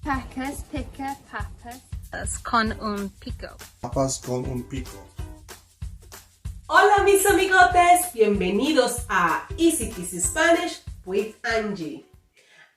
Pecas, pica, papas. Con un pico. Papas con un pico. Hola mis amigotes, bienvenidos a Easy Peasy Spanish with Angie.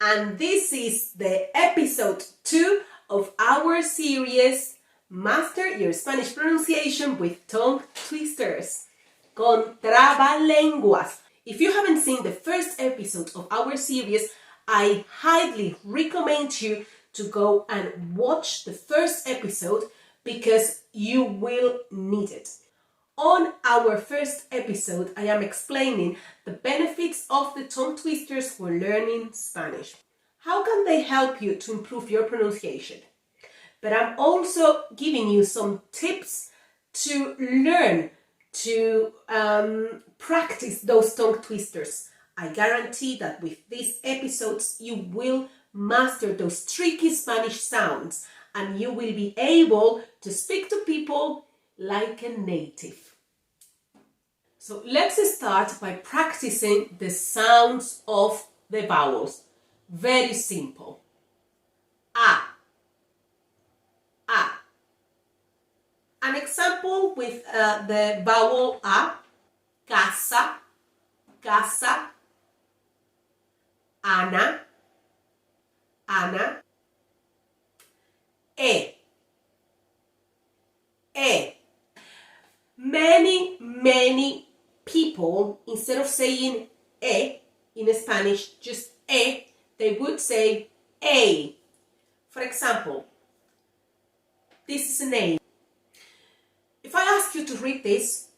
And this is the episode 2 of our series Master Your Spanish Pronunciation with Tongue Twisters, con trabalenguas. If you haven't seen the first episode of our series, I highly recommend you to go and watch the first episode because you will need it. On our first episode, I am explaining the benefits of the tongue twisters for learning Spanish. How can they help you to improve your pronunciation? But I'm also giving you some tips to learn to practice those tongue twisters. I guarantee that with these episodes, you will master those tricky Spanish sounds and you will be able to speak to people like a native. So let's start by practicing the sounds of the vowels. Very simple. A. A. An example with the vowel A. Casa. Casa. Ana. Ana. E. E. Many people, instead of saying E in Spanish, just E, they would say A. For example, this is an A. If I ask you to read this,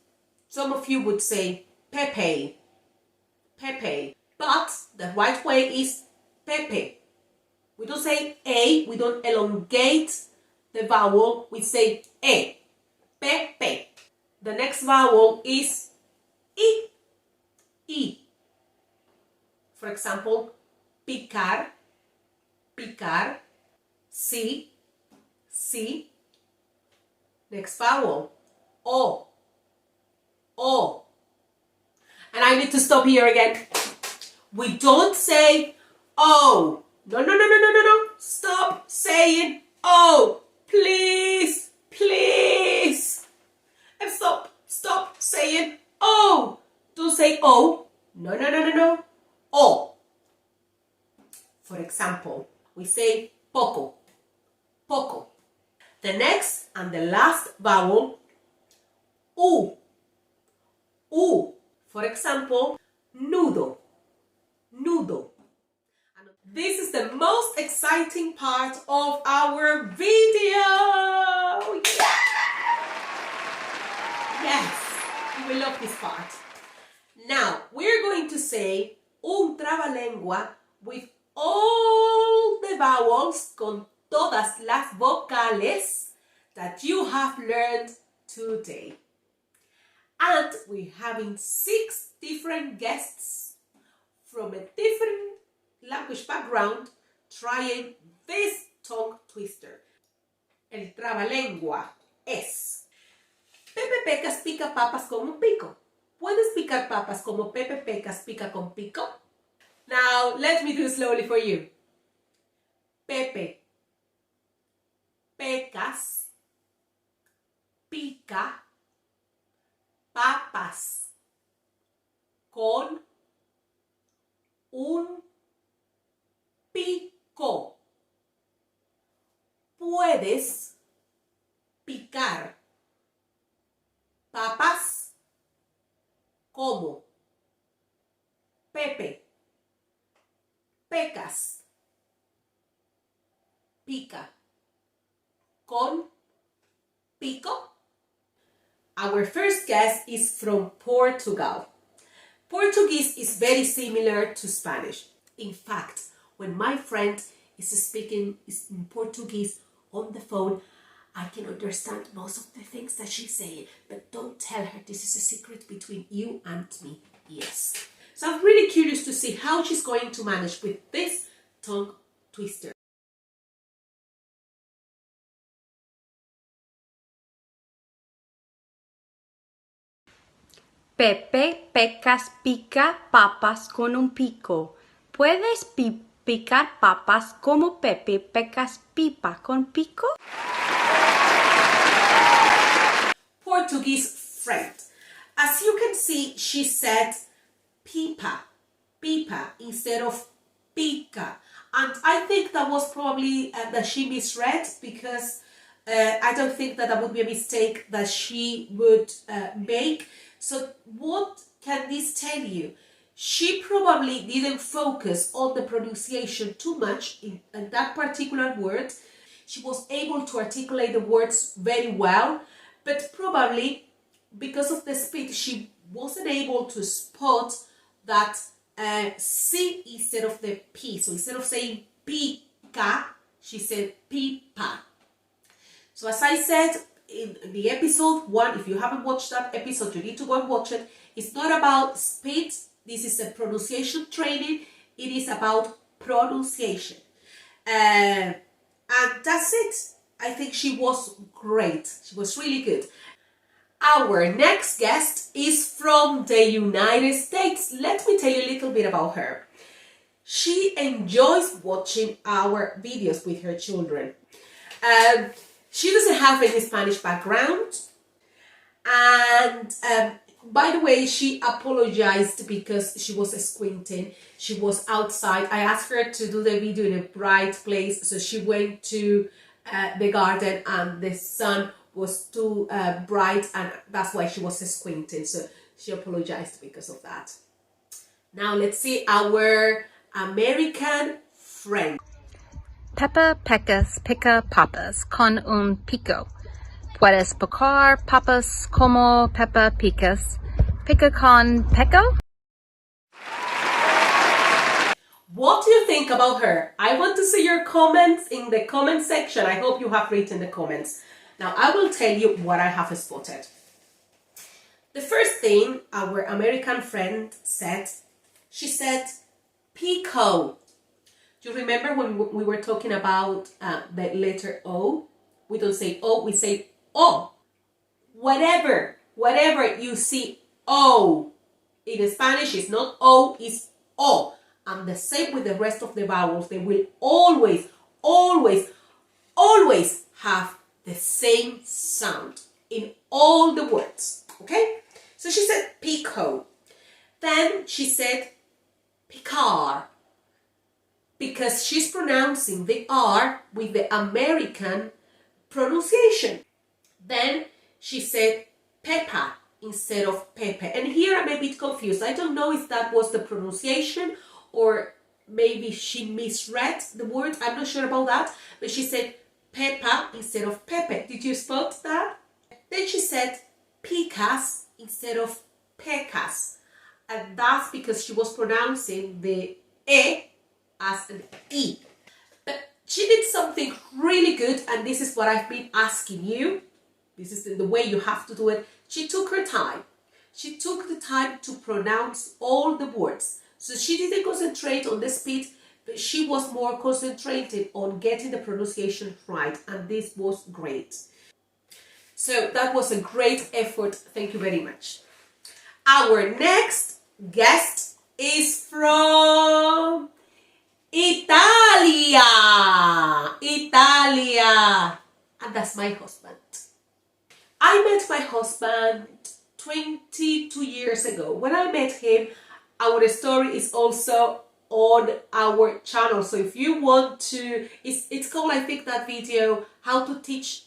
some of you would say Pepe. Pepe. But the right way is Pepe. We don't say A, we don't elongate the vowel, we say E. Pepe. The next vowel is I. I. For example, picar, picar, si, si. Next vowel, O. O. And I need to stop here again. We don't say O. No. Stop saying O. Please, please. And stop saying O. Don't say O. No. O. For example, we say poco. Poco. The next and the last vowel, U. U. For example, nudo. Nudo. This is the most exciting part of our video. Yeah! Yes, you will love this part. Now, we're going to say un trabalengua with all the vowels, con todas las vocales that you have learned today. And we're having 6 different guests from a different language background trying this tongue twister. El trabalengua es: Pepe Pecas pica papas con un pico. ¿Puedes picar papas como Pepe Pecas pica con pico? Now, let me do it slowly for you. Pepe Pecas pica papas con un pico. Puedes picar papas como Pepe Pecas pica con pico. Our first guest is from Portugal. Portuguese is very similar to Spanish. In fact, when my friend is speaking in Portuguese on the phone, I can understand most of the things that she's saying, but don't tell her this is a secret between you and me. Yes. So I'm really curious to see how she's going to manage with this tongue twister. Pepe Pecas pica papas con un pico. ¿Puedes picar papas como Pepe pecas pipa con pico? Portuguese friend. As you can see, she said pipa, pipa instead of pica. And I think that was probably that she misread, because I don't think that would be a mistake that she would make. So what can this tell you? She probably didn't focus on the pronunciation too much in that particular word. She was able to articulate the words very well, but probably because of the speed, she wasn't able to spot that C instead of the P. So instead of saying pica, she said pipa. So as I said in the episode 1, if you haven't watched that episode, you need to go and watch it. It's not about speed. This is a pronunciation training. It is about pronunciation. And that's it. I think she was great. She was really good. Our next guest is from the United States. Let me tell you a little bit about her. She enjoys watching our videos with her children. She doesn't have any Spanish background. And by the way, she apologized because she was squinting. She was outside. I asked her to do the video in a bright place. So she went to the garden and the sun was too bright, and that's why she was squinting. So she apologized because of that. Now let's see our American friend. Peppa pecas pica papas con un pico. Puedes picar papas como Peppa picas. Pica con pico? What do you think about her? I want to see your comments in the comment section. I hope you have written the comments. Now I will tell you what I have spotted. The first thing our American friend said, she said pico. Do you remember when we were talking about the letter O? We don't say O, we say O. Whatever you see O in Spanish is not O, it's O. And the same with the rest of the vowels. They will always have the same sound in all the words. Okay? So she said pico. Then she said picar, because she's pronouncing the R with the American pronunciation. Then she said peppa instead of pepe. And here I'm a bit confused. I don't know if that was the pronunciation or maybe she misread the word. I'm not sure about that. But she said peppa instead of pepe. Did you spot that? Then she said picas instead of pecas. And that's because she was pronouncing the E as an E. But she did something really good, and this is what I've been asking you. This is the way you have to do it. She took her time. She took the time to pronounce all the words. So she didn't concentrate on the speed, but she was more concentrated on getting the pronunciation right, and this was great. So that was a great effort. Thank you very much. Our next guest is from Italia, and that's my husband. I met my husband 22 years ago. When I met him, our story is also on our channel. So if you want to, it's called, I think, that video, how to teach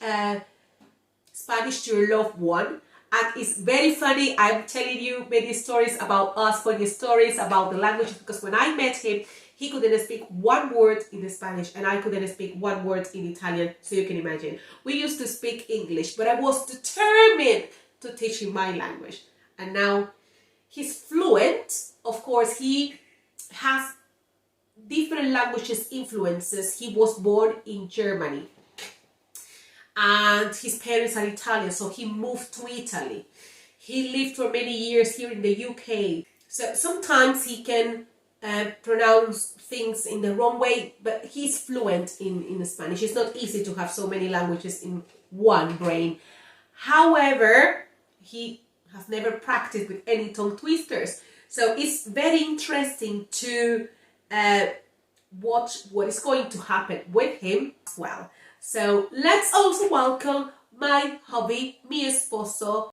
Spanish to your loved one. And it's very funny. I'm telling you many stories about us, funny stories about the language, because when I met him, he couldn't speak one word in Spanish and I couldn't speak one word in Italian. So you can imagine. We used to speak English, but I was determined to teach him my language. And now he's fluent. Of course, he has different languages influences. He was born in Germany. And his parents are Italian, so he moved to Italy. He lived for many years here in the UK. So sometimes he can pronounce things in the wrong way, but he's fluent in Spanish. It's not easy to have so many languages in one brain. However, he has never practiced with any tongue twisters. So it's very interesting to watch what is going to happen with him as well. So let's also welcome my hubby, mi esposo.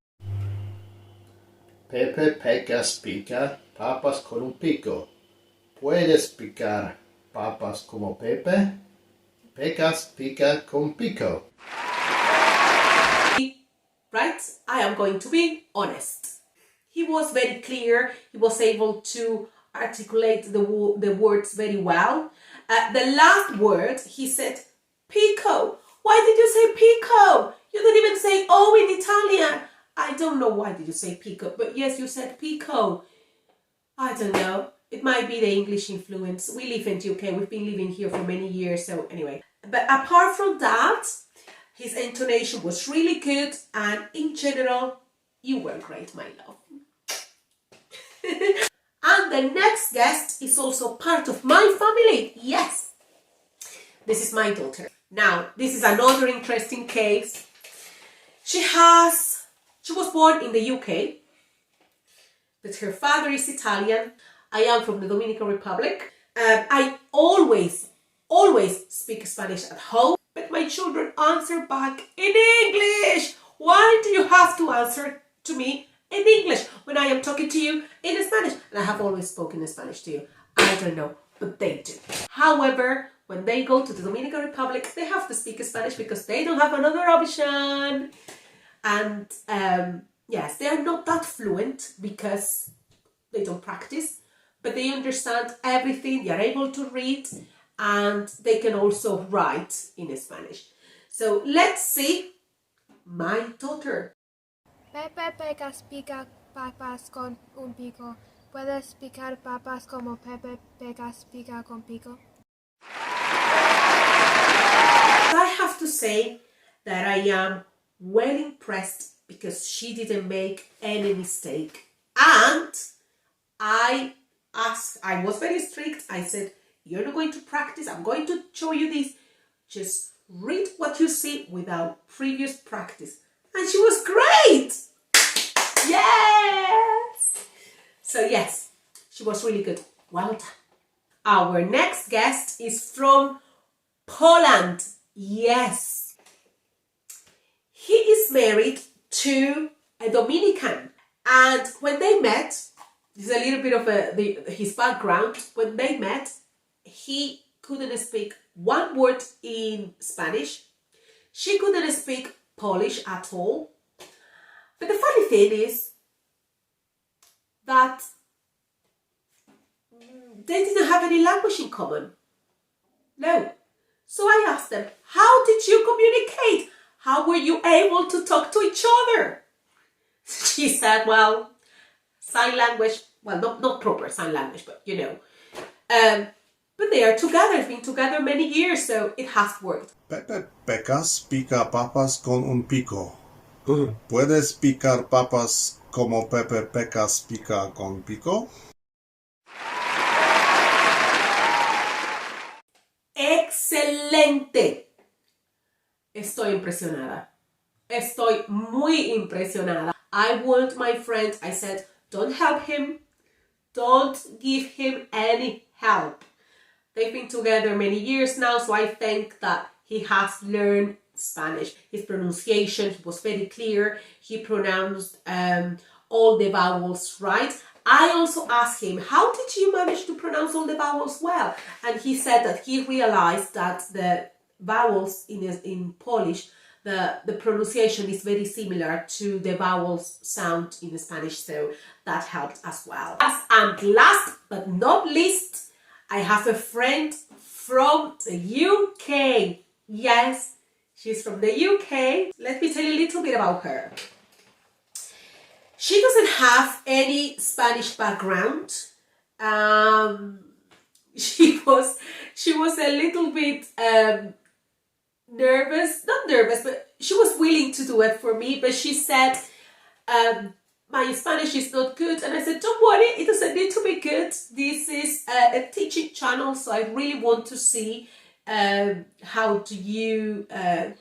Pepe pecas pica papas con un pico. ¿Puedes picar papas como Pepe? Pecas pica con pico. Right? I am going to be honest. He was very clear. He was able to articulate the words very well. The last word, he said, pico. Why did you say pico? You didn't even say O in Italian. I don't know why did you say pico, but yes, you said pico. I don't know. It might be the English influence. We live in UK. We've been living here for many years. So anyway, but apart from that, his intonation was really good. And in general, you were great, my love. And the next guest is also part of my family. Yes, this is my daughter. Now, this is another interesting case. She was born in the UK, but her father is Italian. I am from the Dominican Republic. I always speak Spanish at home, but my children answer back in English. Why do you have to answer to me in English when I am talking to you in Spanish? And I have always spoken in Spanish to you. I don't know, but they do. However, when they go to the Dominican Republic, they have to speak Spanish because they don't have another option. And yes, they are not that fluent because they don't practice, but they understand everything. They are able to read and they can also write in Spanish. So let's see my daughter. Pepe pecas pica papas con un pico. ¿Puedes picar papas como Pepe pecas pica con pico? I have to say that I am well impressed because she didn't make any mistake. And I was very strict. I said, you're not going to practice. I'm going to show you this. Just read what you see without previous practice. And she was great. Yes. So yes, she was really good. Well done. Our next guest is from Poland. Yes. He is married to a Dominican. And when they met, this is a little bit of his background. When they met, he couldn't speak one word in Spanish. She couldn't speak Polish at all. But the funny thing is that they didn't have any language in common. No. So I asked them, how did you communicate? How were you able to talk to each other? She said, well, sign language. Well, not proper sign language, but you know. But they are together, been together many years, so it has worked. Pepe pecas pica papas con un pico. ¿Puedes picar papas como Pepe pecas pica con pico? ¡Excelente! Estoy impresionada. Estoy muy impresionada. I warned my friend. I said, don't help him. Don't give him any help. They've been together many years now, so I think that he has learned Spanish. His pronunciation was very clear. He pronounced all the vowels right. I also asked him, how did you manage to pronounce all the vowels well? And he said that he realized that the vowels in Polish, the pronunciation is very similar to the vowels sound in Spanish, so that helped as well. And last but not least, I have a friend from the UK. Yes, she's from the UK. Let me tell you a little bit about her. She doesn't have any Spanish background. She was a little bit nervous, not nervous, but she was willing to do it for me. But she said, my Spanish is not good. And I said, don't worry, it doesn't need to be good. This is a teaching channel, so I really want to see how do you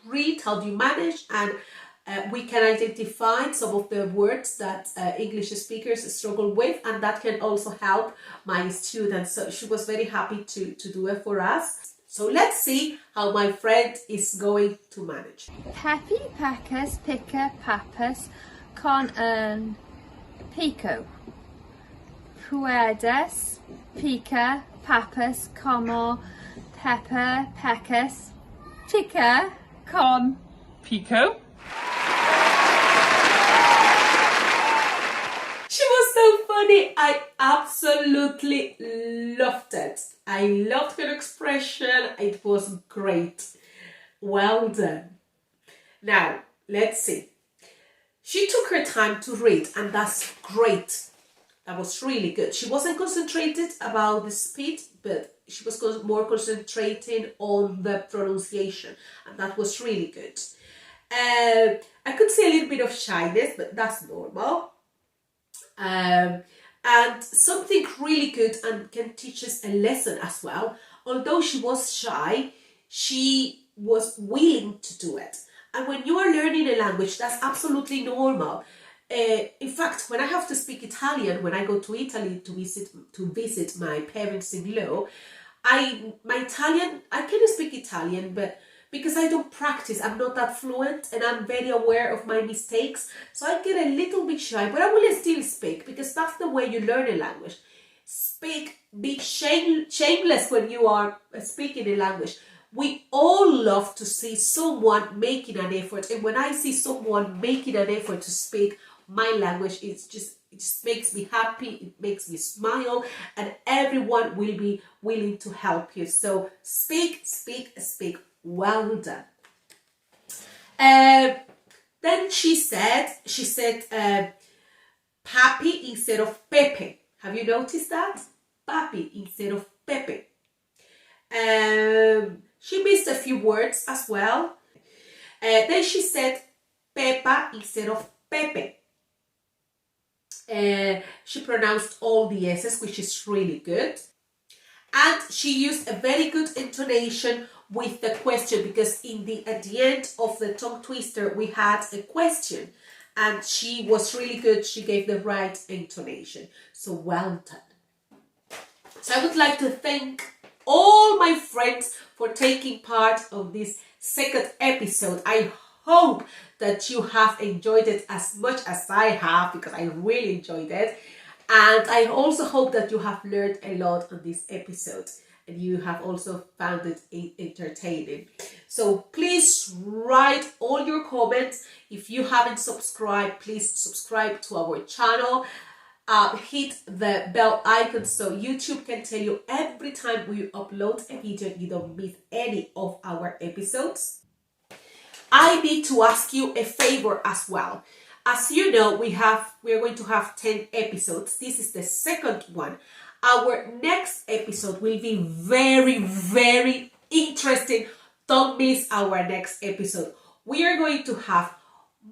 read, how do you manage, and we can identify some of the words that English speakers struggle with, and that can also help my students. So she was very happy to do it for us. So let's see how my friend is going to manage. Pepe pecas pica papas con un pico. Puedes pica papas como Pepe pecas pica con pico. She was so funny. I absolutely loved it. I loved her expression. It was great. Well done. Now, let's see. She took her time to read, and that's great. That was really good. She wasn't concentrated about the speed, but she was more concentrating on the pronunciation, and that was really good. I could see a little bit of shyness, but that's normal. And something really good and can teach us a lesson as well. Although she was shy, she was willing to do it. And when you are learning a language, that's absolutely normal. In fact, when I have to speak Italian, when I go to Italy to visit my parents-in-law, I can speak Italian, but because I don't practice, I'm not that fluent, and I'm very aware of my mistakes, so I get a little bit shy, but I will still speak, because that's the way you learn a language. Be shameless when you are speaking a language. We all love to see someone making an effort, and when I see someone making an effort to speak my language, it just makes me happy, it makes me smile, and everyone will be willing to help you. So speak. Well done. Then she said papi instead of Pepe. Have you noticed that? Papi instead of Pepe. She missed a few words as well. Then she said Pepa instead of Pepe. She pronounced all the S's, which is really good. And she used a very good intonation with the question, because at the end of the tongue twister we had a question, and she was really good. She gave the right intonation. So well done. So I would like to thank all my friends for taking part of this second episode. I hope that you have enjoyed it as much as I have, because I really enjoyed it. And I also hope that you have learned a lot on this episode, and you have also found it entertaining. So please write all your comments. If you haven't subscribed, please subscribe to our channel. Hit the bell icon so YouTube can tell you every time we upload a video, you don't miss any of our episodes. I need to ask you a favor as well. As you know, we are going to have 10 episodes. This is the second one. Our next episode will be very, very interesting. Don't miss our next episode. We are going to have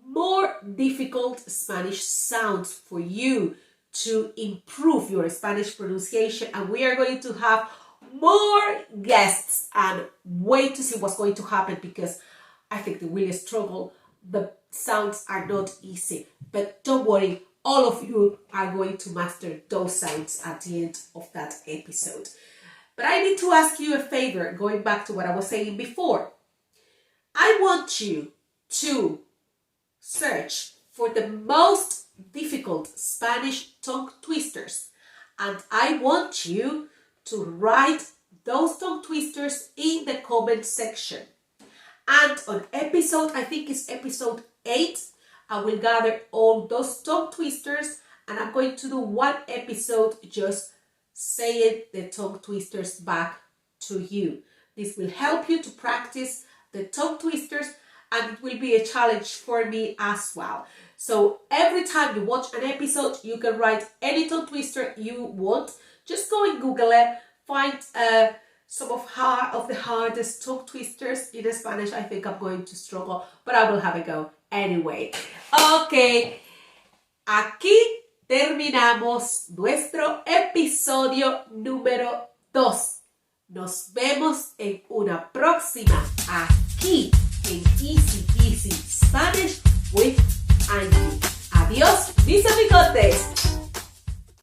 more difficult Spanish sounds for you to improve your Spanish pronunciation, and we are going to have more guests, and wait to see what's going to happen, because I think they will struggle. The sounds are not easy, but don't worry, all of you are going to master those sounds at the end of that episode. But I need to ask you a favor, going back to what I was saying before. I want you to search for the most difficult Spanish tongue twisters, and I want you to write those tongue twisters in the comment section. And on episode, I think it's episode 8, I will gather all those tongue twisters, and I'm going to do one episode just saying the tongue twisters back to you. This will help you to practice the tongue twisters, and it will be a challenge for me as well. So every time you watch an episode, you can write any tongue twister you want. Just go and Google it, find some of the hardest tongue twisters in Spanish. I think I'm going to struggle, but I will have a go anyway. Okay, aquí terminamos nuestro episodio número 2. Nos vemos en una próxima aquí en Easy Spanish with Angie. Adiós, mis amigotes.